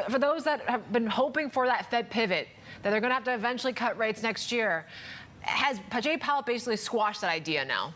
For those that have been hoping for that Fed pivot, that they're going to have to eventually cut rates next year, has Jay Powell basically squashed that idea now?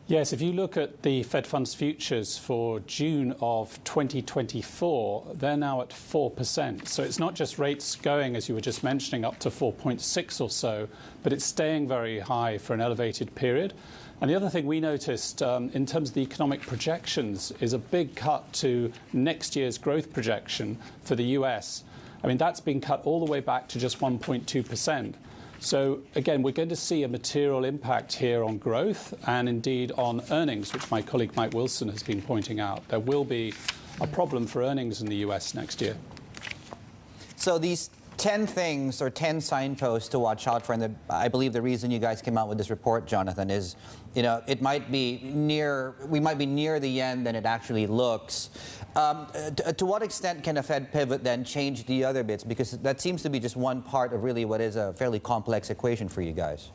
Yes, if you look at the Fed funds futures for June of 2024, they're now at 4%. So it's not just rates going, as you were just mentioning, up to 4.6 or so, but it's staying very high for an elevated period. And the other thing we noticed in terms of the economic projections is a big cut to next year's growth projection for the US. I mean, that's been cut all the way back to just 1.2%. So, again, we're going to see a material impact here on growth and indeed on earnings, which my colleague Mike Wilson has been pointing out. There will be a problem for earnings in the US next year. So these 10 things or 10 signposts to watch out for, and I believe the reason you guys came out with this report, Jonathan, is, we might be near the end than it actually looks. To what extent can a Fed pivot then change the other bits? Because that seems to be just one part of really what is a fairly complex equation for you guys.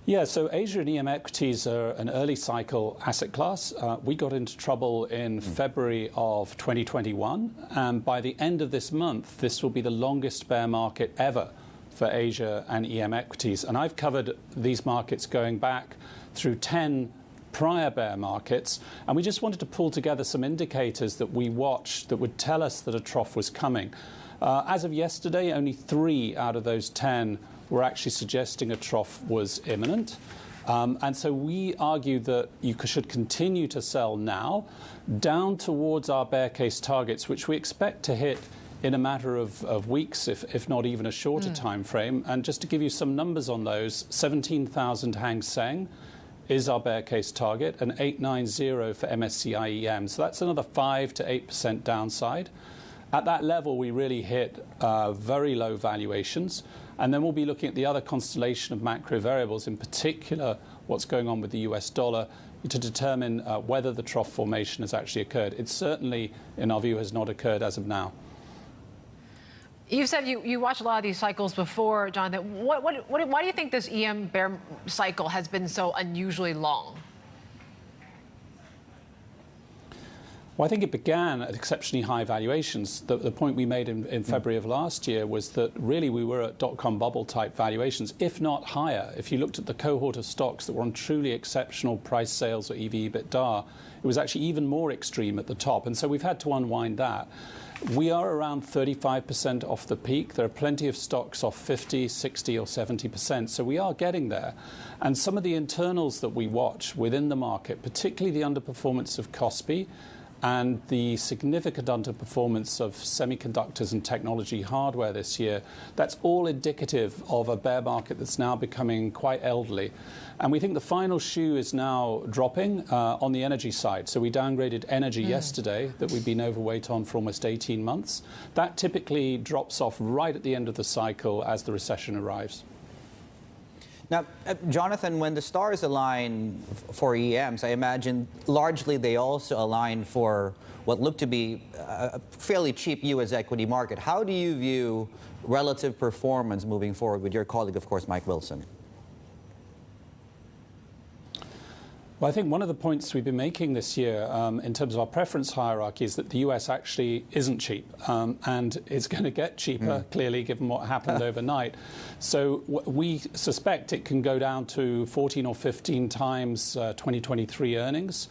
Yeah, so Asia and EM equities are an early cycle asset class. We got into trouble in February of 2021. And by the end of this month, this will be the longest bear market ever for Asia and EM equities. And I've covered these markets going back through 10 prior bear markets, and we just wanted to pull together some indicators that we watched that would tell us that a trough was coming. As of yesterday, only 3 out of those 10 were actually suggesting a trough was imminent. And so we argued that you should continue to sell now down towards our bear case targets, which we expect to hit in a matter of weeks, if not even a shorter time frame. And just to give you some numbers on those, 17,000 Hang Seng is our bear case target, and 890 for MSCI EM. So that's another 5 to 8% downside. At that level, we really hit very low valuations. And then we'll be looking at the other constellation of macro variables, in particular what's going on with the US dollar, to determine whether the trough formation has actually occurred. It certainly, in our view, has not occurred as of now. You said you watched a lot of these cycles before, Jonathan. Why do you think this EM bear cycle has been so unusually long? Well, I think it began at exceptionally high valuations. The point we made in February of last year was that really we were at dot-com bubble type valuations, if not higher. If you looked at the cohort of stocks that were on truly exceptional price sales or EV/EBITDA, it was actually even more extreme at the top. And so we've had to unwind that. We are around 35% off the peak. There are plenty of stocks off 50, 60 or 70%. So we are getting there. And some of the internals that we watch within the market, particularly the underperformance of KOSPI and the significant underperformance of semiconductors and technology hardware this year, that's all indicative of a bear market that's now becoming quite elderly. And we think the final shoe is now dropping on the energy side. So we downgraded energy yesterday that we've been overweight on for almost 18 months. That typically drops off right at the end of the cycle as the recession arrives. Now, Jonathan, when the stars align for EMs, I imagine largely they also align for what looked to be a fairly cheap U.S. equity market. How do you view relative performance moving forward with your colleague, of course, Mike Wilson? Well, I think one of the points we've been making this year in terms of our preference hierarchy is that the US actually isn't cheap and it's going to get cheaper, clearly, given what happened overnight. So we suspect it can go down to 14 or 15 times 2023 earnings.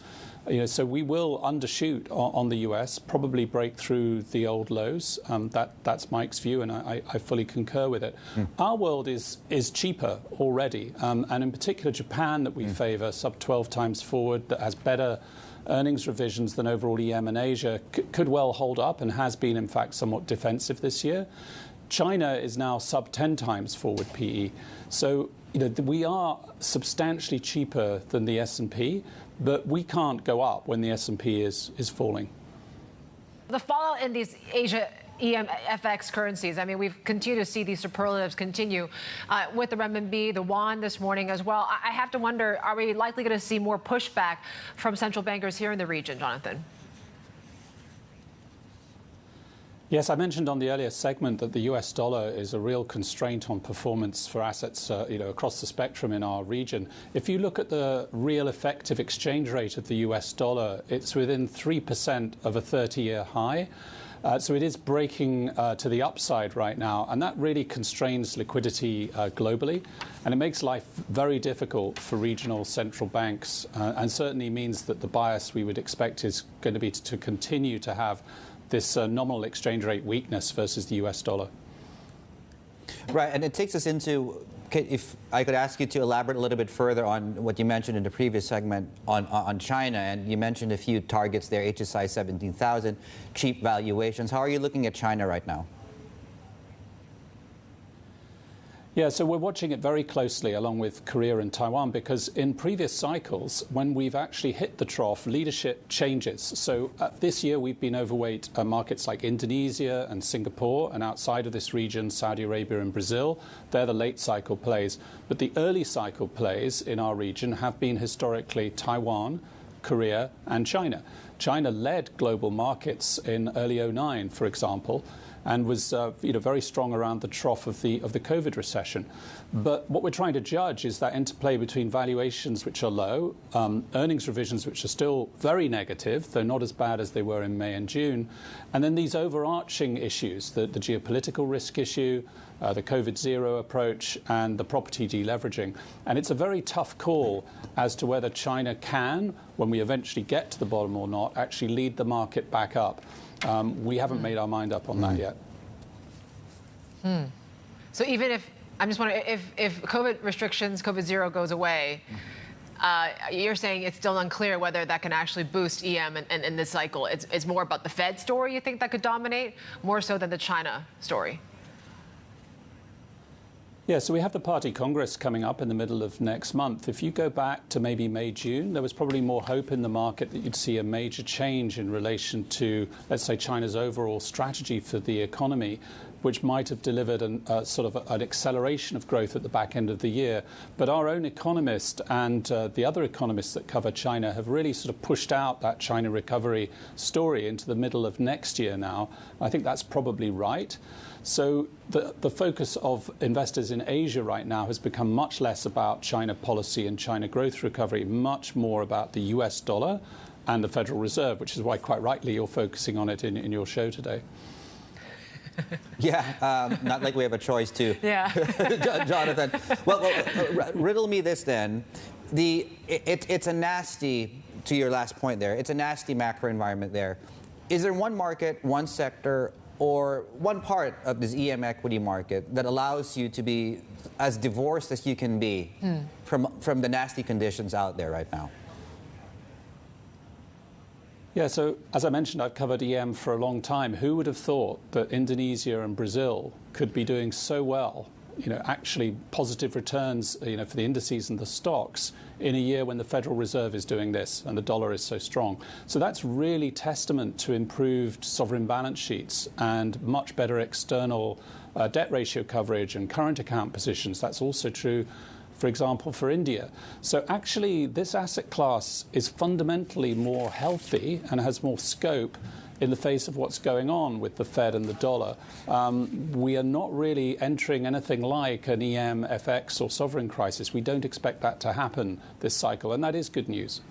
So we will undershoot on the US, probably break through the old lows. That's Mike's view, and I fully concur with it. Our world is cheaper already, and in particular Japan that we favor, sub 12 times forward, that has better earnings revisions than overall EM and Asia, could well hold up and has been, in fact, somewhat defensive this year. China is now sub 10 times forward PE. So we are substantially cheaper than the S&P, but we can't go up when the S&P is falling. The fallout in these Asia EM FX currencies, I mean, we've continued to see these superlatives continue with the renminbi, the yuan this morning as well. I have to wonder, are we likely going to see more pushback from central bankers here in the region, Jonathan? Yes, I mentioned on the earlier segment that the US dollar is a real constraint on performance for assets across the spectrum in our region. If you look at the real effective exchange rate of the US dollar, it's within 3% of a 30-year high. So it is breaking to the upside right now, and that really constrains liquidity globally, and it makes life very difficult for regional central banks, and certainly means that the bias we would expect is going to be to continue to have this nominal exchange rate weakness versus the US dollar. Right, and it takes us into, if I could ask you to elaborate a little bit further on what you mentioned in the previous segment on China, and you mentioned a few targets there, HSI 17,000, cheap valuations. How are you looking at China right now? Yeah, so we're watching it very closely along with Korea and Taiwan, because in previous cycles, when we've actually hit the trough, leadership changes. So this year we've been overweight markets like Indonesia and Singapore, and outside of this region, Saudi Arabia and Brazil. They're the late cycle plays. But the early cycle plays in our region have been historically Taiwan, Korea and China. China led global markets in early '09, for example, and was very strong around the trough of the COVID recession. But what we're trying to judge is that interplay between valuations which are low, earnings revisions which are still very negative, though not as bad as they were in May and June, and then these overarching issues, the geopolitical risk issue, the COVID zero approach, and the property deleveraging. And it's a very tough call as to whether China can, when we eventually get to the bottom or not, actually lead the market back up. We haven't made our mind up on that yet. So even if, I'm just wondering, if COVID restrictions, COVID zero goes away, you're saying it's still unclear whether that can actually boost EM in this cycle. It's more about the Fed story, you think, that could dominate, more so than the China story? Yeah, so we have the Party Congress coming up in the middle of next month. If you go back to maybe May, June, there was probably more hope in the market that you'd see a major change in relation to, let's say, China's overall strategy for the economy, which might have delivered an acceleration of growth at the back end of the year. But our own economist and the other economists that cover China have really sort of pushed out that China recovery story into the middle of next year now. I think that's probably right. So the focus of investors in Asia right now has become much less about China policy and China growth recovery, much more about the US dollar and the Federal Reserve, which is why, quite rightly, you're focusing on it in your show today. Yeah, not like we have a choice to. Yeah. Jonathan. Well, riddle me this then. It's a nasty, to your last point there, it's a nasty macro environment there. Is there one market, one sector, or one part of this EM equity market that allows you to be as divorced as you can be from the nasty conditions out there right now? Yeah, so as I mentioned, I've covered EM for a long time. Who would have thought that Indonesia and Brazil could be doing so well, actually positive returns, for the indices and the stocks in a year when the Federal Reserve is doing this and the dollar is so strong? So that's really testament to improved sovereign balance sheets and much better external debt ratio coverage and current account positions. That's also true, for example, for India. So actually, this asset class is fundamentally more healthy and has more scope in the face of what's going on with the Fed and the dollar. We are not really entering anything like an EM, FX or sovereign crisis. We don't expect that to happen this cycle, and that is good news.